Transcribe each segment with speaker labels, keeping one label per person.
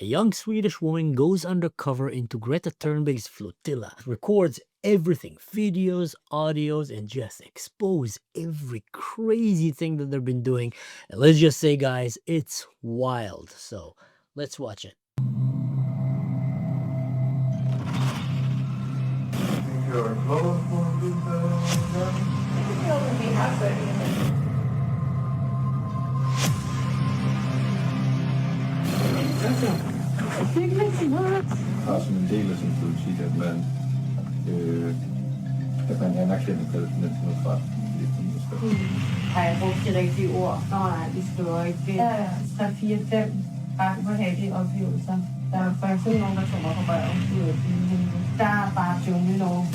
Speaker 1: A young Swedish woman goes undercover into Greta Thunberg's Flotilla, records everything, videos, audios, and just expose every crazy thing that they've been doing. And let's just say, guys, it's wild. So let's watch it.
Speaker 2: Har som en del af sin politik, at man anerkender palæstinensernes ret.
Speaker 3: Har jeg brugt de rigtige ord? Nej, vi skriver ikke det. 3, 4, 5 ret ubehagelige oplevelser. Der er for eksempel nogen, der tog mig på røven. Der er bare junglelov.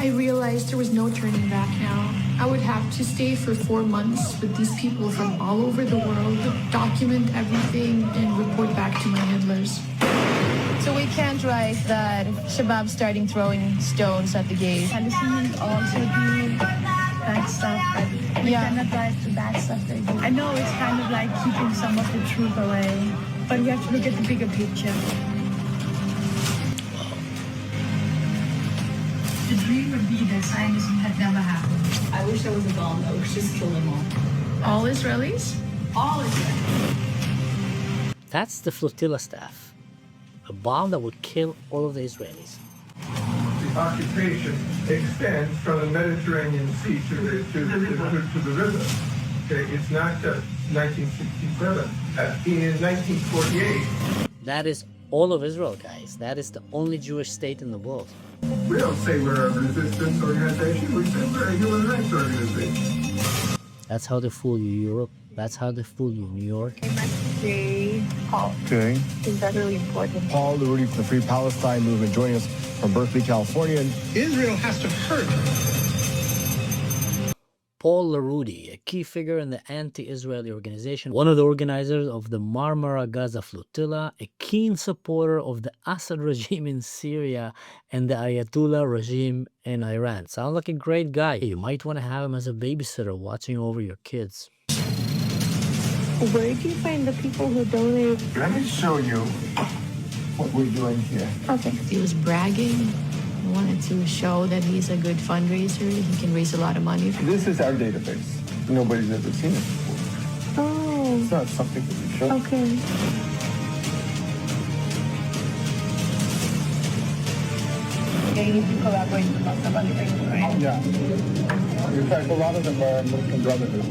Speaker 4: I realized there was no turning back now. I would have to stay for 4 months with these people from all over the world, document everything, and report back to my handlers.
Speaker 5: So we can't write that Shabab starting throwing stones at the gates.
Speaker 6: Palestinians also do bad stuff, but we cannot write the bad stuff they do. I know it's kind of like keeping some of the truth away, but we have to look at the bigger picture. The dream would be that Zionism had never happened.
Speaker 3: I wish there was a bomb that would just kill them all.
Speaker 4: All Israelis?
Speaker 3: All Israelis.
Speaker 1: That's the Flotilla staff. A bomb that would kill all of the Israelis.
Speaker 7: The occupation extends from the Mediterranean Sea to the river. Okay, it's not just 1967. In 1948.
Speaker 1: That is all of Israel, guys. That is the only Jewish state in the world.
Speaker 7: We don't say we're a resistance organization. We say we're a human rights organization.
Speaker 1: That's how they fool you, Europe. That's how they fool you, New York.
Speaker 6: I must say, Paul.
Speaker 8: Okay.
Speaker 6: I think that's really important.
Speaker 8: Paul Larudi from the Free Palestine Movement joining us from Berkeley, California.
Speaker 7: Israel has to hurt.
Speaker 1: Paul Larudi, a key figure in the anti-Israeli organization, one of the organizers of the Marmara Gaza Flotilla, a keen supporter of the Assad regime in Syria and the Ayatollah regime in Iran. Sounds like a great guy. You might want to have him as a babysitter watching over your kids.
Speaker 6: Where do you find the people who donate?
Speaker 2: Let me show you what we're doing here.
Speaker 6: Okay.
Speaker 5: He was bragging. He wanted to show that he's a good fundraiser. He can raise a lot of money.
Speaker 2: This is our database. Nobody's ever seen it before.
Speaker 6: Oh.
Speaker 2: It's not something that we show.
Speaker 6: Okay.
Speaker 3: They need to collaborate with us about things, right?
Speaker 2: Yeah. In fact, a lot of them are Muslim Brotherhood.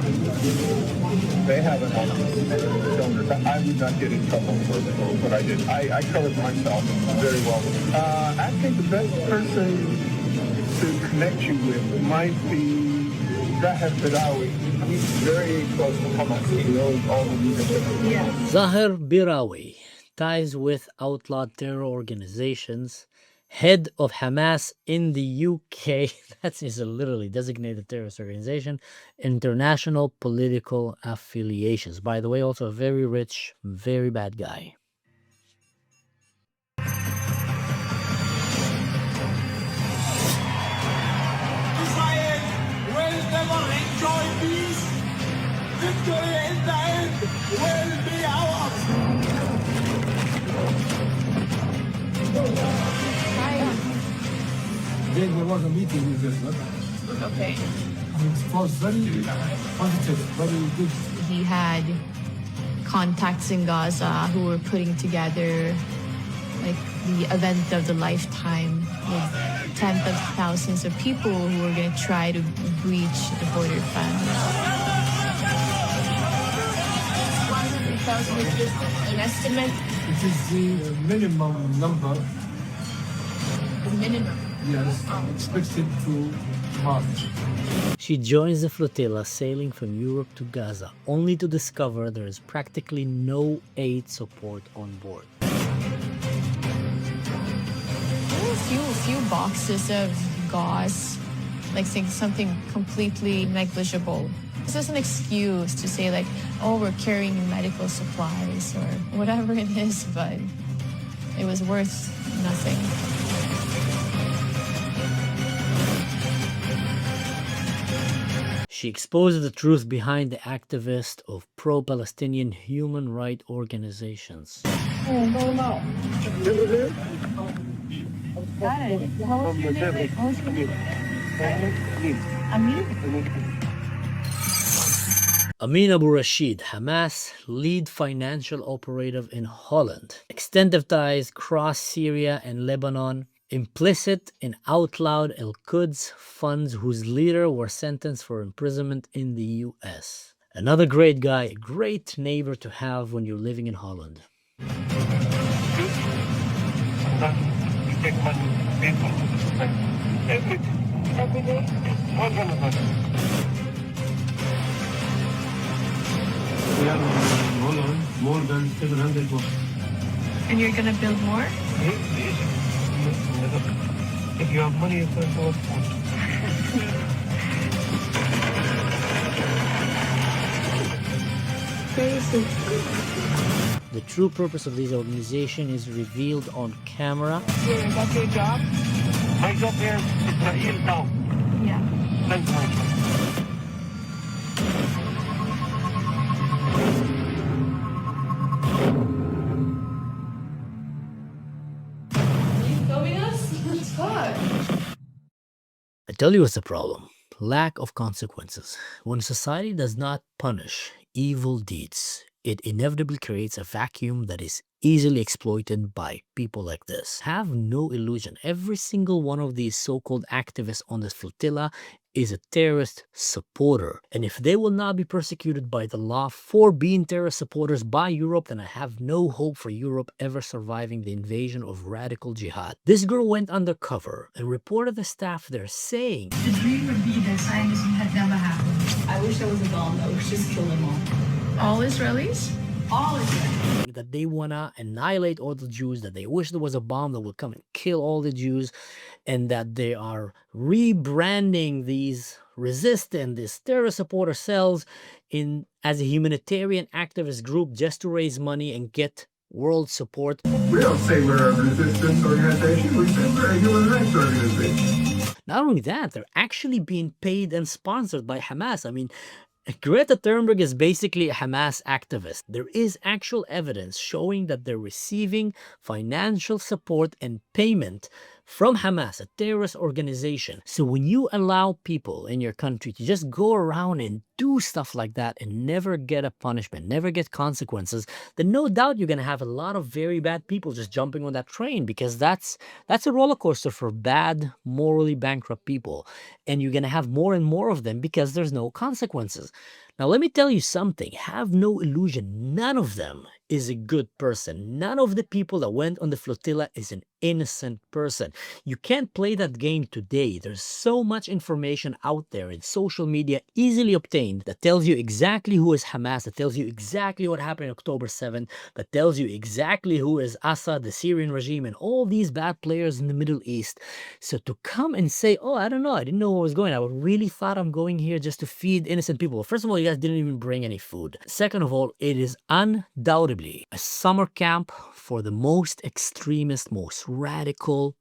Speaker 2: They haven't donors. I would not get in trouble for what I did. I covered myself very well. I think the best person to connect you with might be Zahir Birawi. He's very close to Hamas. He knows all the leadership.
Speaker 3: Yeah.
Speaker 1: Zahir Birawi, ties with outlawed terror organizations, head of Hamas in the UK, that is a literally designated terrorist organization, international political affiliations. By the way, also a very rich, very bad guy.
Speaker 9: Israel will never enjoy peace. Victory in the end will be ours.
Speaker 7: There was a meeting with this,
Speaker 5: Okay.
Speaker 7: it was very positive, very good.
Speaker 5: He had contacts in Gaza who were putting together like the event of the lifetime with tens of thousands of people who were going to try to breach the border fence. 100,000 is just an estimate.
Speaker 7: It is the minimum number,
Speaker 5: The minimum.
Speaker 7: yes, expected to march.
Speaker 1: She joins the flotilla sailing from Europe to Gaza, only to discover there is practically no aid support on board.
Speaker 5: Few boxes of gauze, like something completely negligible. This is an excuse to say like, oh, we're carrying medical supplies or whatever it is, but it was worth nothing.
Speaker 1: She exposes the truth behind the activists of pro-Palestinian human rights organizations. Amin Abu Rashid, Hamas lead financial operative in Holland. Extensive ties cross Syria and Lebanon. Implicit in Out Loud al-Quds funds whose leader were sentenced for imprisonment in the US. Another great guy, a great neighbor to have when you're living in Holland.
Speaker 9: We have in Holland more than 700 more.
Speaker 6: And you're gonna build more?
Speaker 9: If you have money, you can do it.
Speaker 1: The true purpose of this organization is revealed on camera.
Speaker 6: What's your job?
Speaker 9: My job here is Israel now.
Speaker 6: Yeah.
Speaker 9: That's my job.
Speaker 1: I tell you what's the problem. Lack of consequences. When society does not punish evil deeds, it inevitably creates a vacuum that is easily exploited by people like this. Have no illusion. Every single one of these so-called activists on this flotilla is a terrorist supporter. And if they will not be persecuted by the law for being terrorist supporters by Europe, then I have no hope for Europe ever surviving the invasion of radical jihad. This girl went undercover and reported the staff there saying,
Speaker 6: The dream would be that Zionism had never happened.
Speaker 10: I wish there was a bomb that would just kill them all.
Speaker 6: All Israelis?
Speaker 10: All of them.
Speaker 1: that they wanna annihilate all the Jews, that they wish there was a bomb that would come and kill all the Jews, and that they are rebranding these resistant, these terrorist supporter cells in as a humanitarian activist group just to raise money and get world support.
Speaker 7: We don't say we're a resistance organization. We say we're a human rights organization.
Speaker 1: Not only that, they're actually being paid and sponsored by Hamas. I mean, Greta Thunberg is basically a Hamas activist. There is actual evidence showing that they're receiving financial support and payment from Hamas, a terrorist organization. So when you allow people in your country to just go around and do stuff like that and never get a punishment, never get consequences, then no doubt you're going to have a lot of very bad people just jumping on that train, because that's a roller coaster for bad, morally bankrupt people. And you're going to have more and more of them because there's no consequences. Now, let me tell you something. Have no illusion. None of them is a good person. None of the people that went on the flotilla is an innocent person. You can't play that game today. There's so much information out there in social media, easily obtained, that tells you exactly who is Hamas, that tells you exactly what happened on October 7th, that tells you exactly who is Assad, the Syrian regime, and all these bad players in the Middle East. So to come and say, oh, I don't know, I didn't know what was going on. I really thought I'm going here just to feed innocent people. First of all, you guys didn't even bring any food. Second of all, it is undoubtedly a summer camp for the most extremist, most radical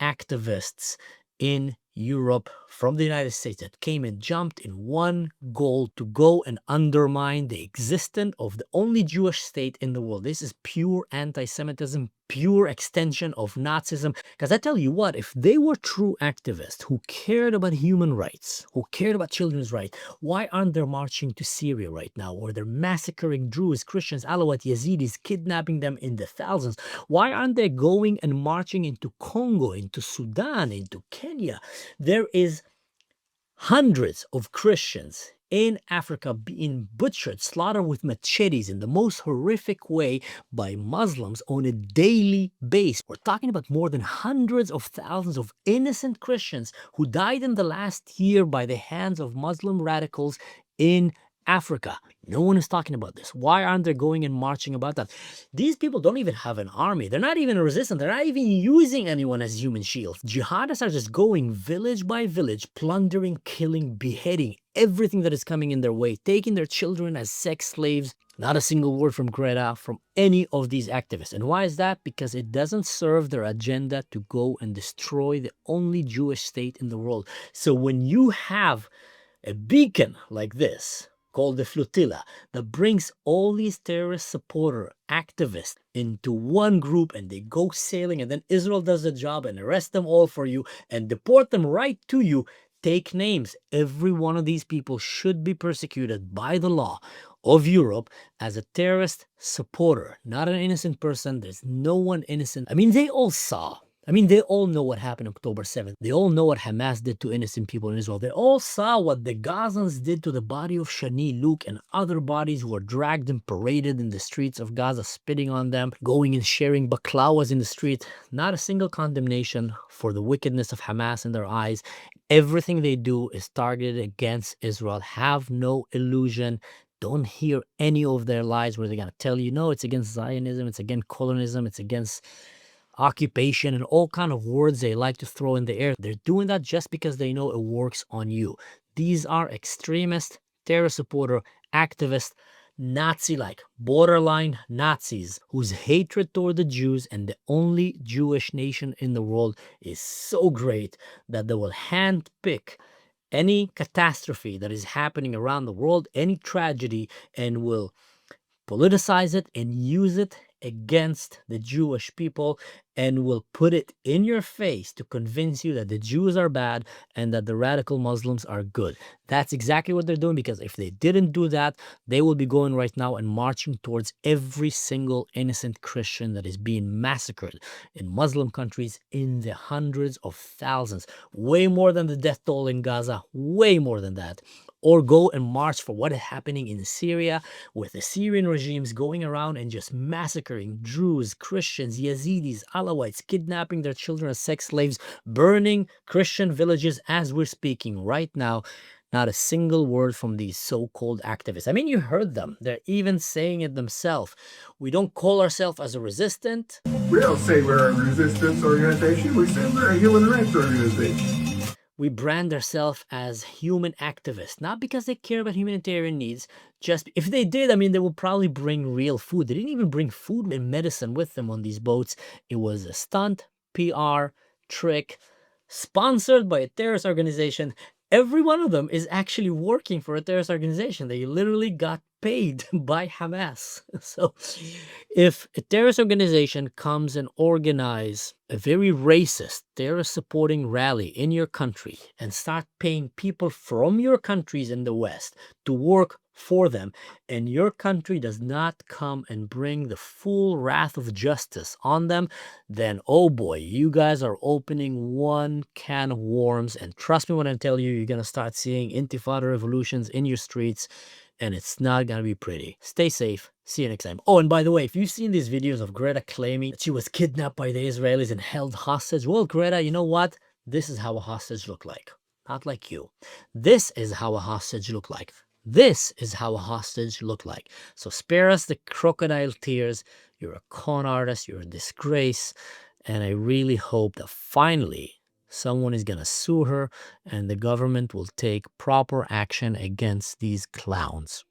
Speaker 1: activists in Europe from the United States that came and jumped in one goal to go and undermine the existence of the only Jewish state in the world. This is pure anti-Semitism, pure extension of Nazism. Because I tell you what, if they were true activists who cared about human rights, who cared about children's rights, why aren't they marching to Syria right now? Or they're massacring Druze, Christians, Alawite, Yazidis, kidnapping them in the thousands? Why aren't they going and marching into Congo, into Sudan, into Kenya? There is hundreds of Christians in Africa being butchered, slaughtered with machetes in the most horrific way by Muslims on a daily basis. We're talking about more than hundreds of thousands of innocent Christians who died in the last year by the hands of Muslim radicals in Africa. No one is talking about this. Why aren't they going and marching about that? These people don't even have an army. They're not even resistant. They're not even using anyone as human shields. Jihadists are just going village by village, plundering, killing, beheading everything that is coming in their way, taking their children as sex slaves. Not a single word from Greta, from any of these activists. And why is that? Because it doesn't serve their agenda to go and destroy the only Jewish state in the world. So when you have A beacon like this, called the Flotilla, that brings all these terrorist supporter activists into one group, and they go sailing, and then Israel does the job and arrest them all for you and deport them right to you. Take names. Every one of these people should be persecuted by the law of Europe as a terrorist supporter, not an innocent person. There's no one innocent. I mean, they all saw. I mean, they all know what happened October 7th. They all know what Hamas did to innocent people in Israel. They all saw what the Gazans did to the body of Shani, Luke, and other bodies who were dragged and paraded in the streets of Gaza, spitting on them, going and sharing baklawas in the street. Not a single condemnation for the wickedness of Hamas in their eyes. Everything they do is targeted against Israel. Have no illusion. Don't hear any of their lies where they're going to tell you, no, it's against Zionism, it's against colonism, it's against occupation, and all kind of words they like to throw in the air. They're doing that just because they know it works on you. These are extremist, terror supporter, activist, Nazi-like, borderline Nazis whose hatred toward the Jews and the only Jewish nation in the world is so great that they will handpick any catastrophe that is happening around the world, any tragedy, and will politicize it and use it against the Jewish people, and will put it in your face to convince you that the Jews are bad and that the radical Muslims are good. That's exactly what they're doing, because if they didn't do that, they will be going right now and marching towards every single innocent Christian that is being massacred in Muslim countries in the hundreds of thousands, way more than the death toll in Gaza, way more than that. Or go and march for what is happening in Syria, with the Syrian regimes going around and just massacring Druze, Christians, Yazidis, Alawites, kidnapping their children as sex slaves, burning Christian villages as we're speaking right now. Not a single word from these so-called activists. I mean, you heard them. They're even saying it themselves. We don't call ourselves as a resistant.
Speaker 7: We don't say we're a resistance organization. We say we're a human rights organization.
Speaker 1: We brand ourselves as human activists, not because they care about humanitarian needs. Just if they did, I mean, they would probably bring real food. They didn't even bring food and medicine with them on these boats. It was a stunt, PR, trick, sponsored by a terrorist organization. Every one of them is actually working for a terrorist organization. They literally got paid by Hamas. So if a terrorist organization comes and organize a very racist terrorist supporting rally in your country and start paying people from your countries in the West to work for them, and your country does not come and bring the full wrath of justice on them, then oh boy, you guys are opening one can of worms. And trust me when I tell you, you're going to start seeing intifada revolutions in your streets, and it's not going to be pretty. Stay safe. See you next time. Oh, and by the way, if you've seen these videos of Greta claiming that she was kidnapped by the Israelis and held hostage, well, Greta, you know what? This is how a hostage look like. Not like you. This is how a hostage look like. This is how a hostage look like. So spare us the crocodile tears. You're a con artist. You're a disgrace. And I really hope that finally someone is going to sue her and the government will take proper action against these clowns.